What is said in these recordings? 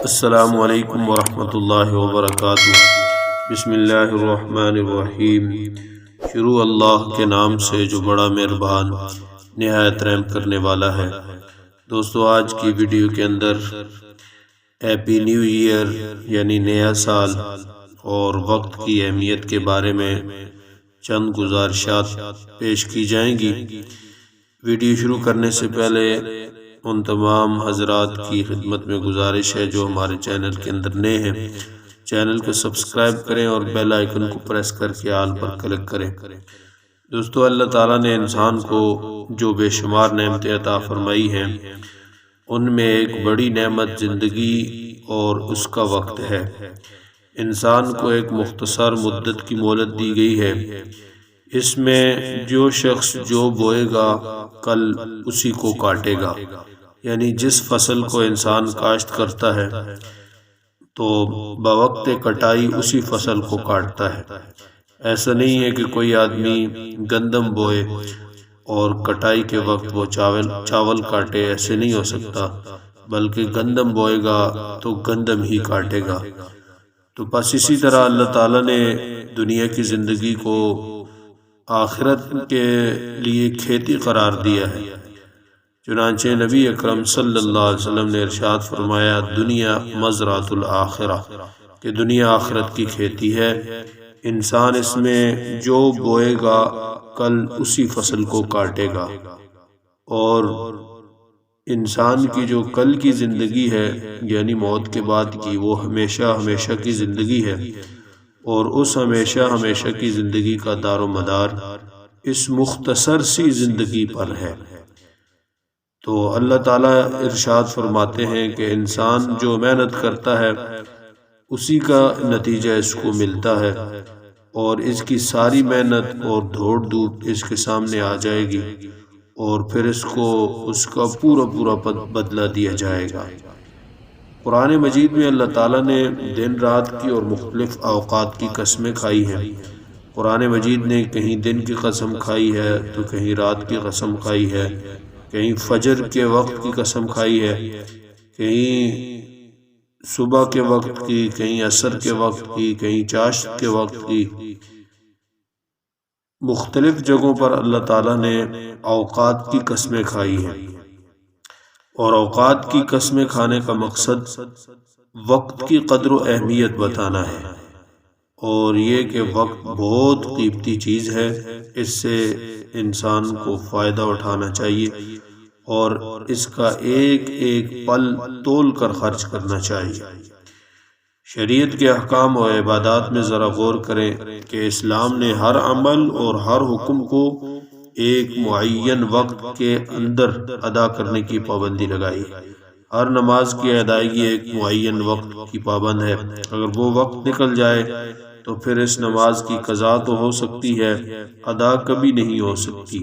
السلام علیکم ورحمۃ اللہ وبرکاتہ۔ بسم اللہ الرحمن الرحیم۔ شروع اللہ کے نام سے جو بڑا مہربان نہایت رحم کرنے والا ہے۔ دوستو، آج کی ویڈیو کے اندر ہیپی نیو ایئر یعنی نیا سال اور وقت کی اہمیت کے بارے میں چند گزارشات پیش کی جائیں گی۔ ویڈیو شروع کرنے سے پہلے ان تمام حضرات کی خدمت میں گزارش ہے جو ہمارے چینل کے اندر نئے ہیں، چینل کو سبسکرائب کریں اور بیل آئیکن کو پریس کر کے آل پر کلک کریں۔ دوستو، اللہ تعالیٰ نے انسان کو جو بے شمار نعمتیں عطا فرمائی ہیں، ان میں ایک بڑی نعمت زندگی اور اس کا وقت ہے۔ انسان کو ایک مختصر مدت کی مہلت دی گئی ہے۔ اس میں جو شخص جو بوئے گا کل اسی کو کاٹے گا، یعنی جس فصل کو انسان کاشت کرتا ہے تو بوقت کٹائی اسی فصل کو کاٹتا ہے۔ ایسا نہیں ہے کہ کوئی آدمی گندم بوئے اور کٹائی کے وقت وہ چاول کاٹے، ایسے نہیں ہو سکتا، بلکہ گندم بوئے گا تو گندم ہی کاٹے گا۔ تو بس اسی طرح اللہ تعالیٰ نے دنیا کی زندگی کو آخرت کے لیے کھیتی قرار دیا ہے۔ چنانچہ نبی اکرم صلی اللہ علیہ وسلم نے ارشاد فرمایا، دنیا مزرعۃ الآخرہ، کہ دنیا آخرت کی کھیتی ہے۔ انسان اس میں جو بوئے گا کل اسی فصل کو کاٹے گا، اور انسان کی جو کل کی زندگی ہے یعنی موت کے بعد کی، وہ ہمیشہ ہمیشہ کی زندگی ہے، اور اس ہمیشہ ہمیشہ کی زندگی کا دار و مدار اس مختصر سی زندگی پر ہے۔ تو اللہ تعالیٰ ارشاد فرماتے ہیں کہ انسان جو محنت کرتا ہے اسی کا نتیجہ اس کو ملتا ہے، اور اس کی ساری محنت اور دوڑ دھوپ اس کے سامنے آ جائے گی، اور پھر اس کو اس کا پورا بدلہ دیا جائے گا۔ قرآن مجید میں اللہ تعالیٰ نے دن رات کی اور مختلف اوقات کی قسمیں کھائی ہیں۔ قرآن مجید نے کہیں دن کی قسم کھائی ہے تو کہیں رات کی قسم کھائی ہے، کہیں فجر کے وقت کی قسم کھائی ہے، کہیں صبح کے وقت کی، کہیں عصر کے وقت کی، کہیں چاشت کے وقت کی۔ مختلف جگہوں پر اللہ تعالیٰ نے اوقات کی قسمیں کھائی ہیں، اور اوقات کی قسمیں کھانے کا مقصد وقت کی قدر و اہمیت بتانا ہے، اور یہ کہ وقت بہت قیمتی چیز ہے، اس سے انسان کو فائدہ اٹھانا چاہیے، اور اس کا ایک ایک پل تول کر خرچ کرنا چاہیے۔ شریعت کے احکام و عبادات میں ذرا غور کریں کہ اسلام نے ہر عمل اور ہر حکم کو ایک معین وقت کے اندر ادا کرنے کی پابندی لگائی۔ ہر نماز کی ادائیگی ایک معین وقت کی پابند ہے۔ اگر وہ وقت نکل جائے تو پھر اس نماز کی قضا تو ہو سکتی ہے، ادا کبھی نہیں ہو سکتی۔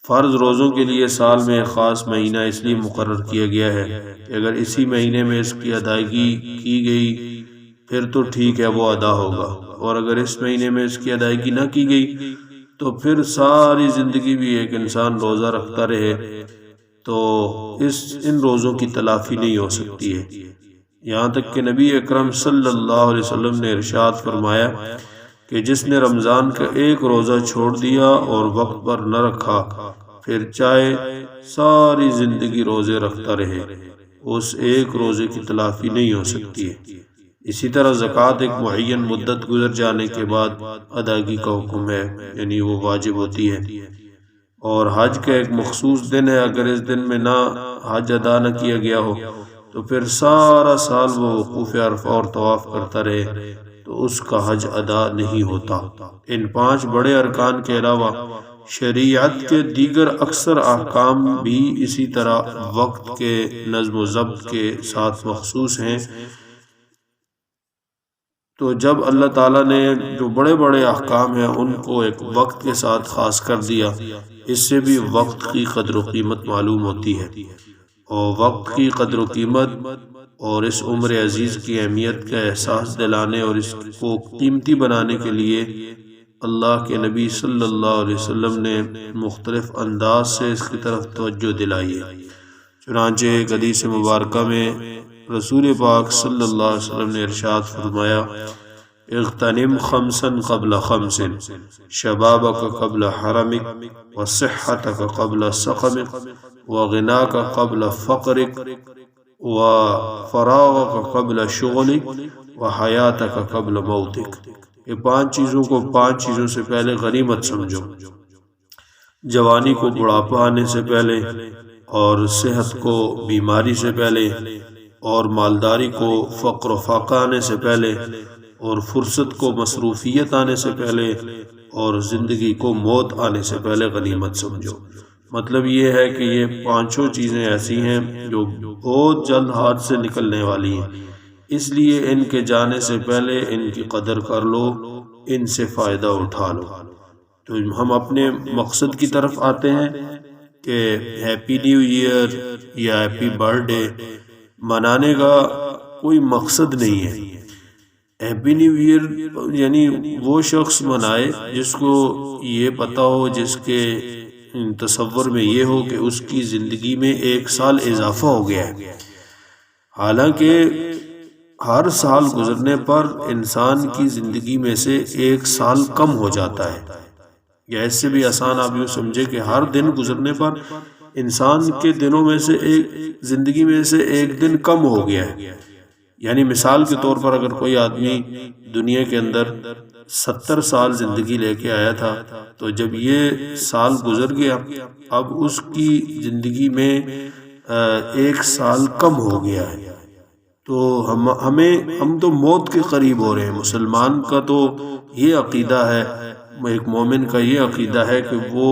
فرض روزوں کے لیے سال میں ایک خاص مہینہ اس لیے مقرر کیا گیا ہے کہ اگر اسی مہینے میں اس کی ادائیگی کی گئی پھر تو ٹھیک ہے، وہ ادا ہوگا، اور اگر اس مہینے میں اس کی ادائیگی نہ کی گئی تو پھر ساری زندگی بھی ایک انسان روزہ رکھتا رہے تو ان روزوں کی تلافی نہیں ہو سکتی ہے۔ یہاں تک کہ نبی اکرم صلی اللہ علیہ وسلم نے ارشاد فرمایا کہ جس نے رمضان کا ایک روزہ چھوڑ دیا اور وقت پر نہ رکھا، پھر چاہے ساری زندگی روزے رکھتا رہے، اس ایک روزے کی تلافی نہیں ہو سکتی ہے۔ اسی طرح زکوٰۃ ایک معین مدت گزر جانے کے بعد ادائیگی کا حکم ہے، یعنی وہ واجب ہوتی ہے۔ اور حج کا ایک مخصوص دن ہے، اگر اس دن میں نہ حج ادا نہ کیا گیا ہو تو پھر سارا سال وہ وقوف عرفہ اور طواف کرتا رہے تو اس کا حج ادا نہیں ہوتا۔ ان 5 بڑے ارکان کے علاوہ شریعت کے دیگر اکثر احکام بھی اسی طرح وقت کے نظم و ضبط کے ساتھ مخصوص ہیں۔ تو جب اللہ تعالیٰ نے جو بڑے بڑے احکام ہیں ان کو ایک وقت کے ساتھ خاص کر دیا، اس سے بھی وقت کی قدر و قیمت معلوم ہوتی ہے، اور وقت کی قدر و قیمت اور اس عمر عزیز کی اہمیت کا احساس دلانے اور اس کو قیمتی بنانے کے لیے اللہ کے نبی صلی اللہ علیہ وسلم نے مختلف انداز سے اس کی طرف توجہ دلائی ہے۔ چنانچہ ایک حدیث مبارکہ میں رسول پاک صلی اللہ علیہ وسلم نے ارشاد فرمایا اغتنم خمسا قبل خمس شبابك قبل حرمك وصحتك قبل سقمك وغناك قبل فقرك وفراغك قبل شغلك وحياتك قبل موتك. یہ 5 چیزوں کو 5 چیزوں سے پہلے غنیمت سمجھو. جوانی کو بڑھاپا آنے سے پہلے، اور صحت کو بیماری سے پہلے، اور مالداری کو فقر و فاقہ آنے سے پہلے، اور فرصت کو مصروفیت آنے سے پہلے، اور زندگی کو موت آنے سے پہلے غنیمت سمجھو. مطلب یہ ہے کہ یہ 5 چیزیں ایسی ہیں جو بہت جلد ہاتھ سے نکلنے والی ہیں، اس لیے ان کے جانے سے پہلے ان کی قدر کر لو، ان سے فائدہ اٹھا لو. تو ہم اپنے مقصد کی طرف آتے ہیں کہ ہیپی نیو ایئر یا ہیپی برتھ ڈے منانے کا کوئی مقصد نہیں ہے. ہیپی نیو ایئر یعنی وہ شخص منائے جس کو یہ پتہ ہو، جس کے تصور میں یہ ہو کہ اس کی زندگی میں 1 سال اضافہ ہو گیا ہے. حالانکہ ہر سال گزرنے پر انسان کی زندگی میں سے 1 سال کم ہو جاتا ہے. یا اس سے بھی آسان آپ یوں سمجھے کہ ہر دن گزرنے پر انسان کے دنوں میں سے زندگی میں سے 1 دن کم ہو گیا ہے. یعنی مثال کے طور پر اگر کوئی آدمی دنیا کے اندر 70 سال زندگی لے کے آیا تھا، تو جب یہ سال گزر گیا اب اس کی زندگی میں 1 سال کم ہو گیا ہے. تو ہم تو موت کے قریب ہو رہے ہیں. مسلمان کا تو یہ عقیدہ ہے، ایک مومن کا یہ عقیدہ ہے کہ وہ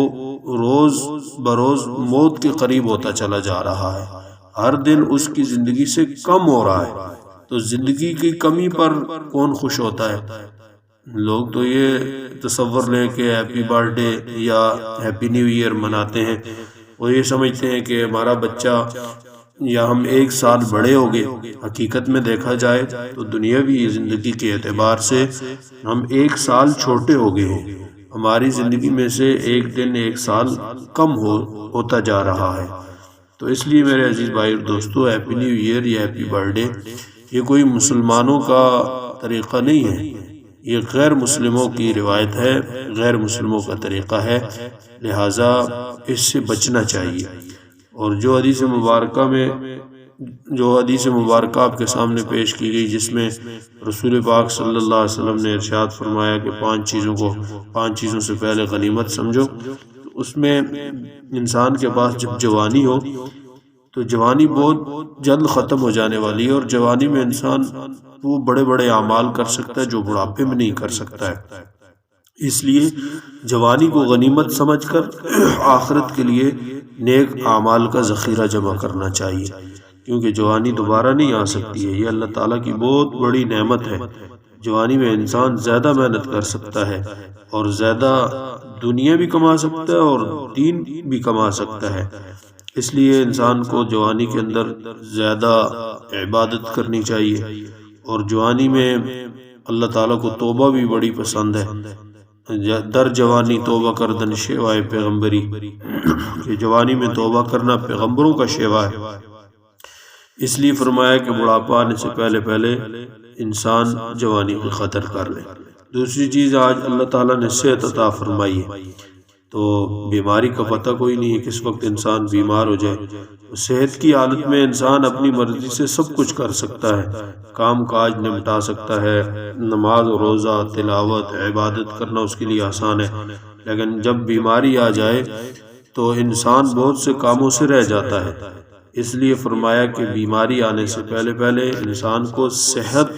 روز بروز موت کے قریب ہوتا چلا جا رہا ہے. ہر دن اس کی زندگی سے کم ہو رہا ہے. تو زندگی کی کمی پر کون خوش ہوتا ہے؟ لوگ تو یہ تصور لے کے ہیپی برتھ ڈے یا ہیپی نیو ایئر مناتے ہیں. وہ یہ سمجھتے ہیں کہ ہمارا بچہ یا ہم 1 سال بڑے ہو گئے. حقیقت میں دیکھا جائے تو دنیاوی زندگی کے اعتبار سے ہم 1 سال چھوٹے ہو گئے ہیں. ہماری زندگی میں سے 1 دن 1 سال کم ہوتا جا رہا ہے. تو اس لیے میرے عزیز بھائی اور دوستو، ہیپی نیو ایئر یا ہیپی برتھ ڈے یہ کوئی مسلمانوں کا طریقہ نہیں ہے، یہ غیر مسلموں کی روایت ہے، غیر مسلموں کا طریقہ ہے. لہٰذا اس سے بچنا چاہیے. اور جو حدیث مبارکہ آپ کے سامنے پیش کی گئی، جس میں رسول پاک صلی اللہ علیہ وسلم نے ارشاد فرمایا کہ 5 چیزوں سے پہلے غنیمت سمجھو، اس میں انسان کے پاس جب جوانی ہو تو جوانی بہت جلد ختم ہو جانے والی ہے، اور جوانی میں انسان وہ بڑے بڑے اعمال کر سکتا ہے جو بڑھاپے میں نہیں کر سکتا ہے. اس لیے جوانی کو غنیمت سمجھ کر آخرت کے لیے نیک اعمال کا ذخیرہ جمع کرنا چاہیے، کیونکہ جوانی دوبارہ نہیں آ سکتی ہے. یہ اللہ تعالیٰ کی بہت بڑی نعمت ہے. جوانی میں انسان زیادہ محنت کر سکتا ہے، اور زیادہ دنیا بھی کما سکتا ہے اور دین بھی کما سکتا ہے. اس لیے انسان کو جوانی کے اندر زیادہ عبادت کرنی چاہیے. اور جوانی میں اللہ تعالیٰ کو توبہ بھی بڑی پسند ہے. در جوانی توبہ کردن شیوائے پیغمبری، کہ جوانی میں توبہ کرنا پیغمبروں کا شیوا ہے. اس لیے فرمایا کہ بڑھاپا آنے سے پہلے انسان جوانی کی قدر کر لے. دوسری چیز، آج اللہ تعالیٰ نے صحت عطا فرمائی ہے، تو بیماری کا پتہ کوئی نہیں ہے کس وقت انسان بیمار ہو جائے. صحت کی حالت میں انسان اپنی مرضی سے سب کچھ کر سکتا ہے، کام کاج نمٹا سکتا ہے، نماز و روزہ تلاوت عبادت کرنا اس کے لیے آسان ہے. لیکن جب بیماری آ جائے تو انسان بہت سے کاموں سے رہ جاتا ہے. اس لیے فرمایا کہ بیماری آنے سے پہلے انسان کو صحت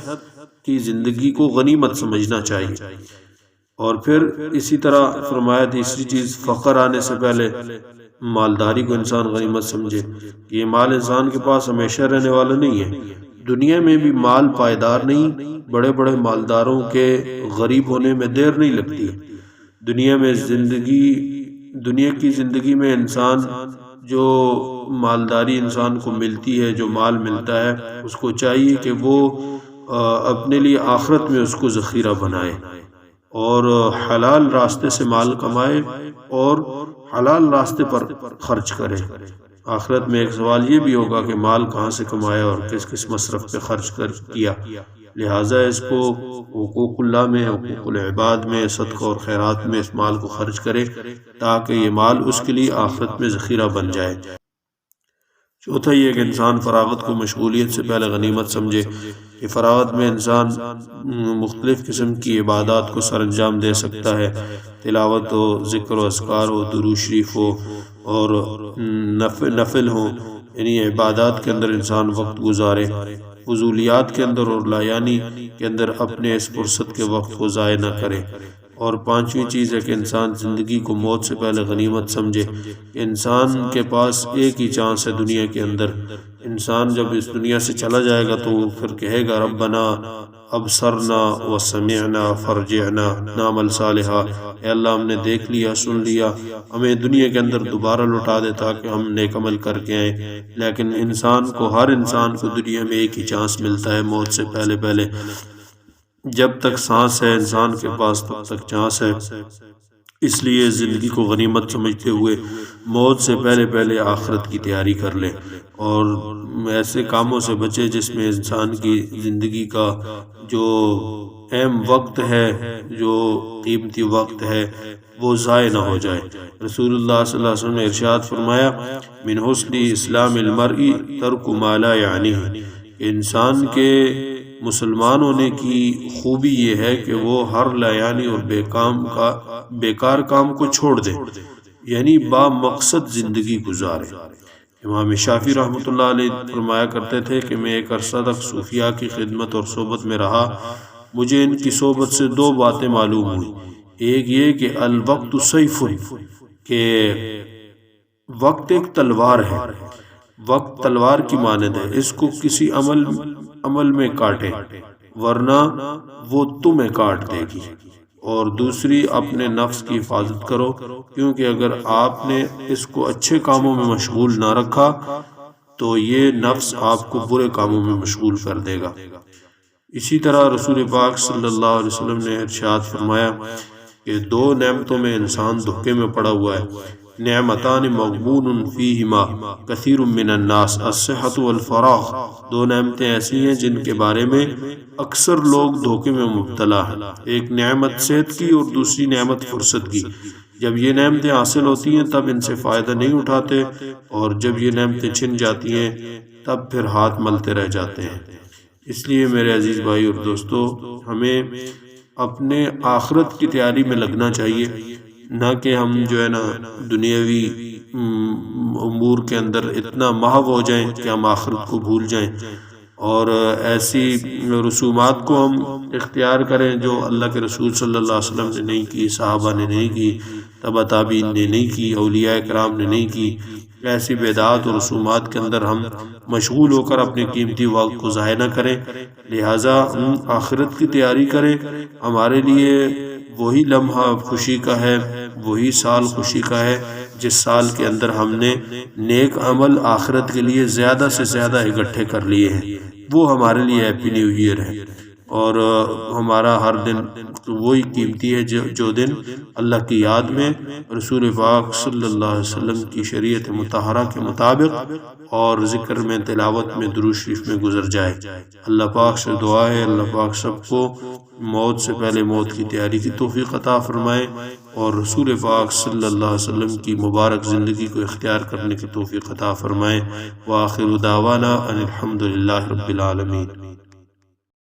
کی زندگی کو غنیمت سمجھنا چاہیے. اور پھر اسی طرح فرمایا تیسری چیز، فقر آنے سے پہلے مالداری کو انسان غنیمت سمجھے. یہ مال انسان کے پاس ہمیشہ رہنے والا نہیں ہے. دنیا میں بھی مال پائیدار نہیں. بڑے بڑے مالداروں کے غریب ہونے میں دیر نہیں لگتی. دنیا کی زندگی میں انسان جو مالداری انسان کو ملتی ہے، جو مال ملتا ہے، اس کو چاہیے کہ وہ اپنے لیے آخرت میں اس کو ذخیرہ بنائے اور حلال راستے سے مال کمائے اور حلال راستے پر خرچ کرے. آخرت میں ایک سوال یہ بھی ہوگا کہ مال کہاں سے کمایا اور کس کس مصرف پہ خرچ کیا، لہٰذا اس کو حقوق اللہ میں، حقوق العباد میں، صدقہ اور خیرات میں اس مال کو خرچ کرے تاکہ یہ مال اس کے لیے آخرت میں ذخیرہ بن جائے۔ چوتھا یہ کہ انسان فراغت کو مشغولیت سے پہلے غنیمت سمجھے کہ فراغت میں انسان مختلف قسم کی عبادات کو سر انجام دے سکتا ہے، تلاوت ہو، ذکر و اذکار ہو، درود شریف ہو اور نفل ہو، یعنی عبادات کے اندر انسان وقت گزارے، فضولیات کے اندر اور لایانی کے اندر اپنے اس فرصت کے وقت کو ضائع نہ کرے۔ اور پانچویں چیز ہے کہ انسان زندگی کو موت سے پہلے غنیمت سمجھے کہ انسان کے پاس ایک ہی چانس ہے دنیا کے اندر۔ انسان جب اس دنیا سے چلا جائے گا تو وہ پھر کہے گا ربنا ابصرنا وسمعنا فرجعنا نعمل صالحا، اے اللہ ہم نے دیکھ لیا، سن لیا، ہمیں دنیا کے اندر دوبارہ لوٹا دے تاکہ ہم نیک عمل کر کے آئیں۔ لیکن ہر انسان کو دنیا میں ایک ہی چانس ملتا ہے موت سے پہلے۔ جب تک سانس ہے انسان کے پاس تب تک چانس ہے، اس لیے زندگی کو غنیمت سمجھتے ہوئے موت سے پہلے آخرت کی تیاری کر لے اور ایسے کاموں سے بچے جس میں انسان کی زندگی کا جو اہم وقت ہے، جو قیمتی وقت ہے، وہ ضائع نہ ہو جائے۔ رسول اللہ صلی اللہ علیہ وسلم نے ارشاد فرمایا من حسن اسلام المرء ترک ما لا یعنیہ، انسان کے مسلمان ہونے کی خوبی یہ ہے کہ وہ ہر لایانی اور بیکار کام کو چھوڑ دے، یعنی با مقصد زندگی گزارے۔ امام شافعی رحمۃ اللہ علیہ فرمایا کرتے تھے کہ میں ایک عرصہ تک صوفیاء کی خدمت اور صحبت میں رہا، مجھے ان کی صحبت سے دو باتیں معلوم ہوئی۔ ایک یہ کہ الوقت سیف، کہ وقت ایک تلوار ہے، وقت تلوار کی مانند ہے، اس کو کسی عمل میں کاٹے ورنہ وہ تمہیں کاٹ دے گی۔ اور دوسری اپنے نفس کی حفاظت کرو، کیونکہ اگر آپ نے اس کو اچھے کاموں میں مشغول نہ رکھا تو یہ نفس آپ کو برے کاموں میں مشغول کر دے گا۔ اسی طرح رسول پاک صلی اللہ علیہ وسلم نے ارشاد فرمایا کہ دو نعمتوں میں انسان دھوکے میں پڑا ہوا ہے، نعمتان مغبون فیہما کثیر من الناس الصحۃ والفراغ، دو نعمتیں ایسی ہیں جن کے بارے میں اکثر لوگ دھوکے میں مبتلا ہیں، ایک نعمت صحت کی اور دوسری نعمت فرصت کی۔ جب یہ نعمتیں حاصل ہوتی ہیں تب ان سے فائدہ نہیں اٹھاتے، اور جب یہ نعمتیں چھن جاتی ہیں تب پھر ہاتھ ملتے رہ جاتے ہیں۔ اس لیے میرے عزیز بھائی اور دوستو، ہمیں اپنے آخرت کی تیاری میں لگنا چاہیے، نہ کہ ہم جو ہے نا دنیاوی امور کے اندر اتنا محو ہو جائیں کہ ہم آخرت کو بھول جائیں، اور ایسی رسومات کو ہم اختیار کریں جو اللہ کے رسول صلی اللہ علیہ وسلم نے نہیں کی، صحابہ نے نہیں کی، تبع تابعین نے نہیں کی، اولیاء کرام نے نہیں کی۔ ایسی بدعات اور رسومات کے اندر ہم مشغول ہو کر اپنے قیمتی وقت کو ضائع نہ کریں، لہٰذا ہم آخرت کی تیاری کریں۔ ہمارے لیے وہی لمحہ خوشی کا ہے، وہی سال خوشی کا ہے جس سال کے اندر ہم نے نیک عمل آخرت کے لیے زیادہ سے زیادہ اکٹھے کر لیے ہیں، وہ ہمارے لیے ہیپی نیو ایئر ہے۔ اور ہمارا ہر دن وہی قیمتی ہے جو دن اللہ کی یاد میں رسول پاک صلی اللہ علیہ وسلم کی شریعت مطہرہ کے مطابق اور ذکر میں، تلاوت میں، درود شریف میں گزر جائے۔ اللہ پاک سے دعا ہے اللہ پاک سب کو موت سے پہلے موت کی تیاری کی توفیق عطا فرمائے اور رسول پاک صلی اللہ علیہ وسلم کی مبارک زندگی کو اختیار کرنے کی توفیق عطا فرمائے۔ وآخر دعوانا ان الحمد للہ رب العالمین۔